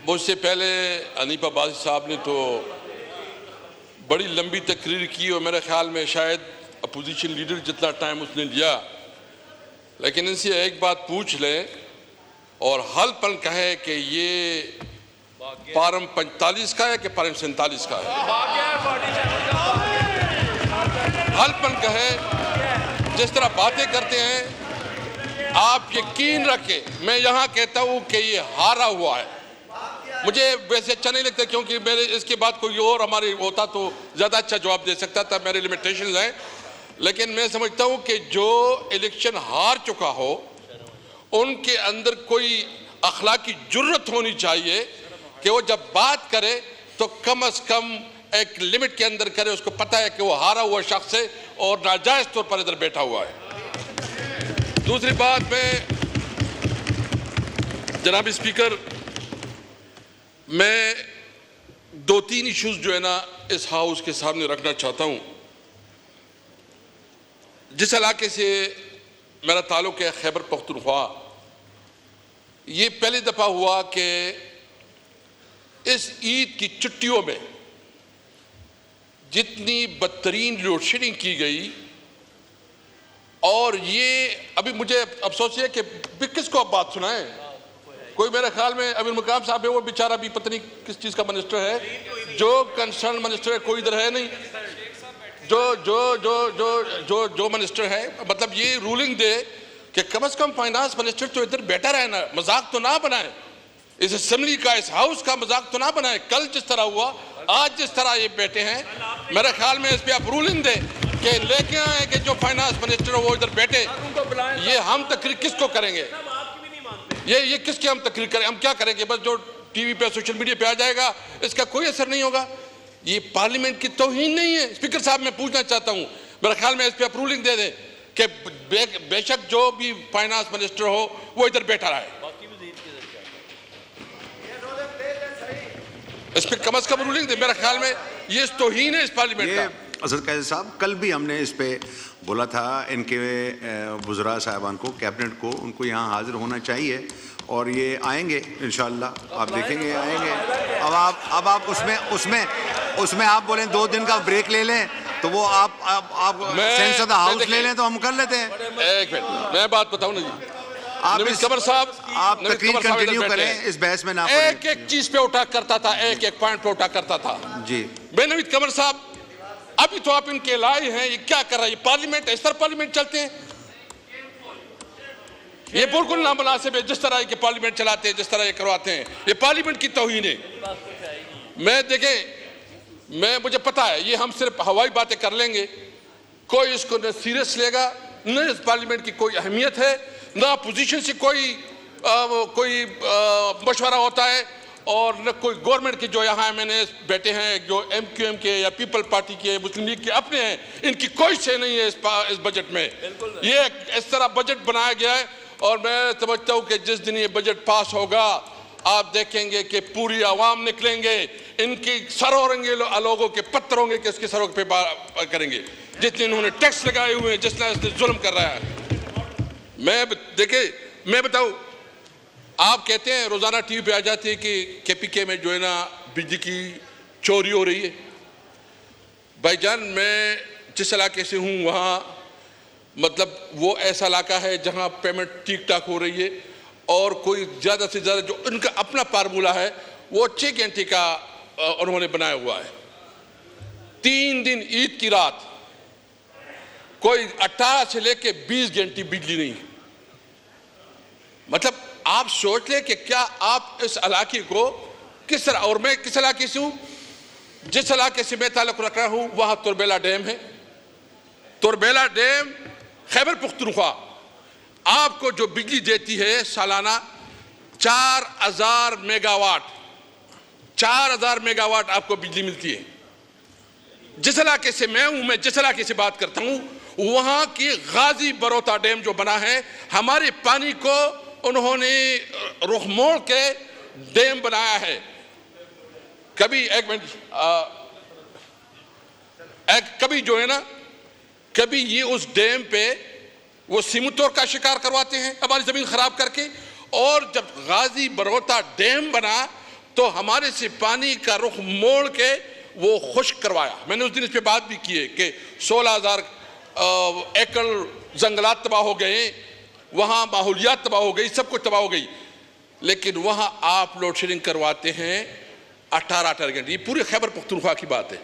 मुझसे पहले हनीफ अब्बासी साहब ने तो बड़ी लंबी तकरीर की और मेरे ख्याल में शायद अपोजिशन लीडर जितना टाइम उसने लिया, लेकिन इनसे एक बात पूछ लें और हलपन कहे कि ये पारम 45 का है कि पारम 47 का है। हलपन कहे, जिस तरह बातें करते हैं आप यकीन रखें, मैं यहाँ कहता हूँ कि ये हारा हुआ है। मुझे वैसे अच्छा नहीं लगता क्योंकि मेरे इसके बाद कोई और हमारे होता तो ज़्यादा अच्छा जवाब दे सकता था, मेरे लिमिटेशंस हैं। लेकिन मैं समझता हूँ कि जो इलेक्शन हार चुका हो उनके अंदर कोई अखलाकी जुर्रत होनी चाहिए कि वो जब बात करे तो कम से कम एक लिमिट के अंदर करे। उसको पता है कि वो हारा हुआ शख्स है और नाजायज़ तौर पर इधर बैठा हुआ है। दूसरी बात, मैं जनाब स्पीकर, मैं 2-3 इश्यूज जो है ना इस हाउस के सामने रखना चाहता हूँ। जिस इलाके से मेरा ताल्लुक है, खैबर पख्तूनख्वा, ये पहली दफ़ा हुआ कि इस ईद की छुट्टियों में जितनी बदतरीन लोड शेडिंग की गई, और ये अभी मुझे अफसोस है कि किसको अब बात सुनाएं। कोई मेरे ख्याल में अमीर मुकाम साहब है, वो बेचारा भी पता नहीं किस चीज़ का मिनिस्टर है, जो कंसर्न मिनिस्टर है कोई इधर है नहीं, जो जो जो जो जो जो मिनिस्टर है, मतलब ये रूलिंग दे कि कम से कम फाइनेंस मिनिस्टर तो इधर बैठा रहना, मजाक तो ना बनाए, इस असेंबली का, इस हाउस का मजाक तो ना बनाए। कल जिस तरह हुआ, आज जिस तरह ये बैठे हैं, मेरे ख्याल में इस पर आप रूलिंग दे कि लेके आए कि जो फाइनेंस मिनिस्टर है वो इधर बैठे। ये हम तकरीर किसको करेंगे? ये किसकी हम तकरीर करें? हम क्या करेंगे? बस जो टीवी पे सोशल मीडिया पे आ जाएगा इसका कोई असर नहीं होगा। ये पार्लियामेंट की तौहीन नहीं है। स्पीकर साहब, मैं पूछना चाहता हूँ, मेरे ख्याल में इस पर आप रूलिंग दे दें कि बेशक जो भी फाइनेंस मिनिस्टर हो वो इधर बैठा रहे, इस पर कम से कम रूलिंग दे। मेरे ख्याल में ये तौहीन है इस पार्लियामेंट का। असद कैदी साहब, कल भी हमने इस पे बोला था इनके वज़रा साहिबान को, कैबिनेट को, उनको यहाँ हाजिर होना चाहिए और ये आएंगे इंशाअल्लाह, आप देखेंगे आएंगे। अब आप उसमें आप बोलें 2 दिन का ब्रेक ले लें तो वो आप सेंस ऑफ द हाउस ले लें तो हम कर लेते हैं। एक मिनट, मैं बात बताऊं ना जी, आप तकरीर कंटिन्यू करें, इस बहस में ना पड़ें। एक चीज पे उठा करता था, एक पॉइंट पे उठा करता था जी। नवीद कमर साहब, अभी तो आप इनके लाए हैं, ये क्या कर रहा है? ये पार्लियामेंट, इस तरह पार्लियामेंट चलते हैं? ये बिल्कुल नामुनासिब है जिस तरह के पार्लियामेंट चलाते हैं, जिस तरह ये करवाते हैं। ये पार्लियामेंट की तौहीन है। मुझे पता है ये हम सिर्फ हवाई बातें कर लेंगे, कोई इसको न सीरियस लेगा, न इस पार्लियामेंट की कोई अहमियत है, न अपोजिशन से कोई मशवरा होता है, और न कोई गवर्नमेंट के जो यहाँ मैंने बैठे हैं, जो MQM के या पीपल पार्टी के, मुस्लिम लीग के अपने हैं, इनकी कोई से नहीं है इस बजट में। ये इस तरह बजट बनाया गया है और मैं समझता हूँ कि जिस दिन ये बजट पास होगा आप देखेंगे कि पूरी आवाम निकलेंगे, इनकी सर होंगे, लोगों के पत्थर होंगे कि इसके सरों पे करेंगे, जितने इन्होंने टैक्स लगाए हुए हैं, जितना इसने जुल्म कर रहा है। मैं बताऊं, आप कहते हैं रोजाना टीवी पे आ जाती है कि KPK में जो है ना बिजली की चोरी हो रही है। भाईजान, मैं जिस इलाके से हूँ वहाँ मतलब वो ऐसा इलाका है जहाँ पेमेंट ठीक ठाक हो रही है और कोई ज़्यादा से ज़्यादा जो उनका अपना फार्मूला है वो 6 घंटे का उन्होंने बनाया हुआ है। 3 दिन ईद की रात कोई 18 से लेके 20 घंटे बिजली नहीं। मतलब आप सोच ले कि क्या आप इस इलाके को किस तरह, और मैं किस इलाके से हूँ, जिस इलाके से मैं ताल्लुक रख रहा हूँ वहाँ तुरबेला डैम है। तुरबेला डैम खैबर पख्तूनख्वा आपको जो बिजली देती है सालाना 4000 मेगावाट, 4000 मेगावाट आपको बिजली मिलती है। जिस इलाके से मैं हूँ, मैं जिस इलाके से बात करता हूँ, वहाँ की गाजी बरोता डैम जो बना है, हमारे पानी को उन्होंने रुख मोड़ के डैम बनाया है। कभी एक मिनट, कभी जो है ना, कभी ये उस डैम पे वो सिमुतोर का शिकार करवाते हैं हमारी जमीन खराब करके, और जब गाजी बरोता डैम बना तो हमारे से पानी का रुख मोड़ के वो खुश्क करवाया। मैंने उस दिन इस पे बात भी की है कि 16,000 एकड़ जंगलात तबाह हो गए, वहाँ माहौलियात तबाह हो गई, सब कुछ तबाह हो गई, लेकिन वहाँ आप लोड शेडिंग करवाते हैं 18 घंटे। ये पूरे खैबर पख्तूनख्वा की बात है।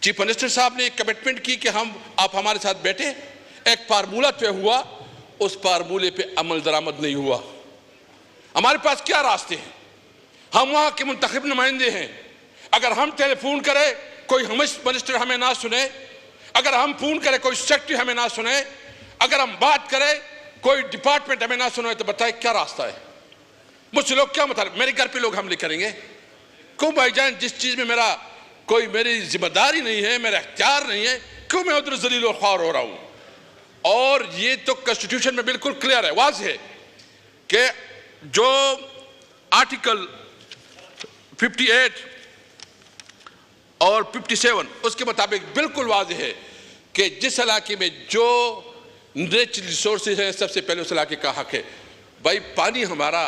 चीफ मिनिस्टर साहब ने एक कमिटमेंट की कि आप हमारे साथ बैठे, एक फार्मूला तय हुआ, उस फार्मूले पे अमल दरामद नहीं हुआ। हमारे पास क्या रास्ते हैं? हम वहाँ के मुंतखब नुमाइंदे हैं। अगर हम टेलीफोन करें कोई मिनिस्टर हमें ना सुने, अगर हम फोन करें कोई सेक्रेटरी हमें ना सुने, अगर हम बात करें कोई डिपार्टमेंट हमें ना सुने, तो बताए क्या रास्ता है? मुझसे लोग क्या मतलब मेरे घर पे लोग हमले करेंगे? क्यों भाईजान? जिस चीज में मेरी जिम्मेदारी नहीं है, मेरा इख्तियार नहीं है, क्यों मैं उधर जलील और ख्वार हो रहा हूं? और ये तो कॉन्स्टिट्यूशन में बिल्कुल क्लियर है, वाज़ेह है कि जो आर्टिकल 58 और 57 उसके मुताबिक बिल्कुल वाज़ेह है कि जिस इलाके में जो नेचुरल रिसोर्सेज हैं सबसे पहले उस इलाके का हक है। भाई पानी हमारा,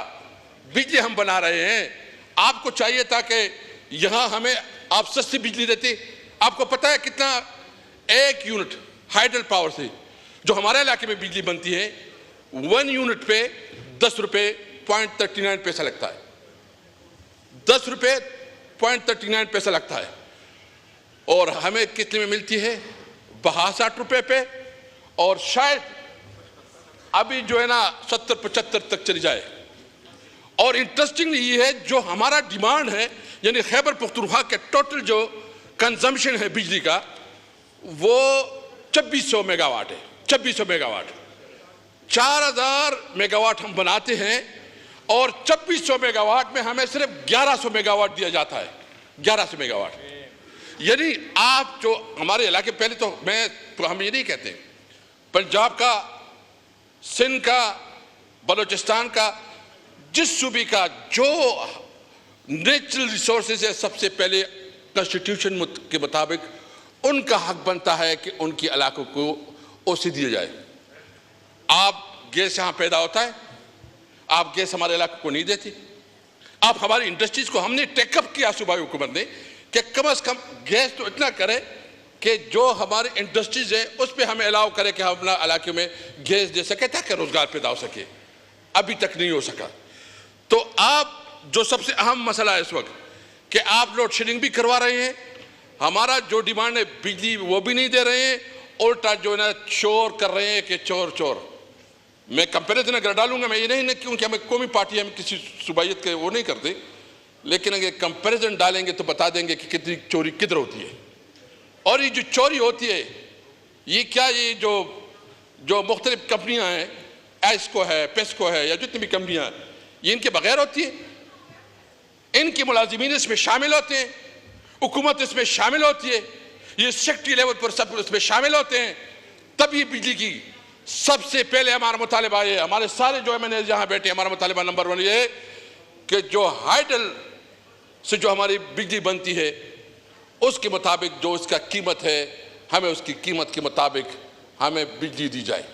बिजली हम बना रहे हैं, आपको चाहिए था कि यहाँ हमें आप सस्ती बिजली देते। आपको पता है कितना एक यूनिट हाइडल पावर से जो हमारे इलाके में बिजली बनती है 1 यूनिट पे 10 रुपये 0.39 पैसा लगता है। 10 रुपये 0.39 पैसा लगता है और हमें कितने में मिलती है? 62 रुपये पे, और शायद अभी जो है ना 70-75 तक चली जाए। और इंटरेस्टिंग ये है जो हमारा डिमांड है, यानी खैबर पख्तूनख्वा के टोटल जो कंजम्पशन है बिजली का वो 2400 मेगावाट है। 2400 मेगावाट, 4000 मेगावाट हम बनाते हैं और 2400 मेगावाट में हमें सिर्फ 1100 मेगावाट दिया जाता है। 1100 मेगावाट, यानी आप जो हमारे इलाके, पहले तो हम ये नहीं कहते पंजाब का, सिंध का, बलूचिस्तान का, जिस सूबे का जो नेचुरल रिसोर्सेज है सबसे पहले कॉन्स्टिट्यूशन के मुताबिक उनका हक बनता है कि उनके इलाकों को ओसी दिया जाए। आप गैस यहाँ पैदा होता है, आप गैस हमारे इलाके को नहीं देती। आप हमारी इंडस्ट्रीज को, हमने टेकअप किया सूबाई हुकूमत ने कि कम से कम गैस तो इतना करे कि जो हमारे इंडस्ट्रीज है उस पर हमें अलाउ करे कि हम अपना इलाके में गैस दे सके ताकि रोजगार पैदा हो सके। अभी तक नहीं हो सका। तो आप जो सबसे अहम मसला है इस वक्त कि आप लोड शेडिंग भी करवा रहे हैं, हमारा जो डिमांड है बिजली वो भी नहीं दे रहे हैं, उल्टा जो है ना शोर कर रहे हैं कि चोर चोर। मैं कंपेरिजन अगर डालूंगा, मैं ये नहीं क्योंकि हमें कौमी पार्टी, हम किसी सूबाइयत के वो नहीं करते, लेकिन अगर कंपेरिजन डालेंगे तो बता देंगे कि कितनी चोरी किधर होती है। और ये जो चोरी होती है ये क्या, ये जो मुख्तलिफ कंपनियां हैं, एस्को है, पेस्को है, या जितनी भी कंपनियां हैं, ये इनके बगैर होती है। इनके मुलाजिमीन इसमें शामिल होते हैं, हुकूमत इसमें शामिल होती है, ये सेक्रेटरी लेवल पर सब इसमें शामिल होते हैं। तब ये बिजली की सबसे पहले हमारा मुतालिबा ये, हमारे सारे जो एमएनए जहां बैठे, हमारा मुतालिबा नंबर 1 ये है कि जो हाइडल से जो हमारी बिजली बनती है उसके मुताबिक जो इसका कीमत है, हमें उसकी कीमत के मुताबिक हमें बिजली दी जाए।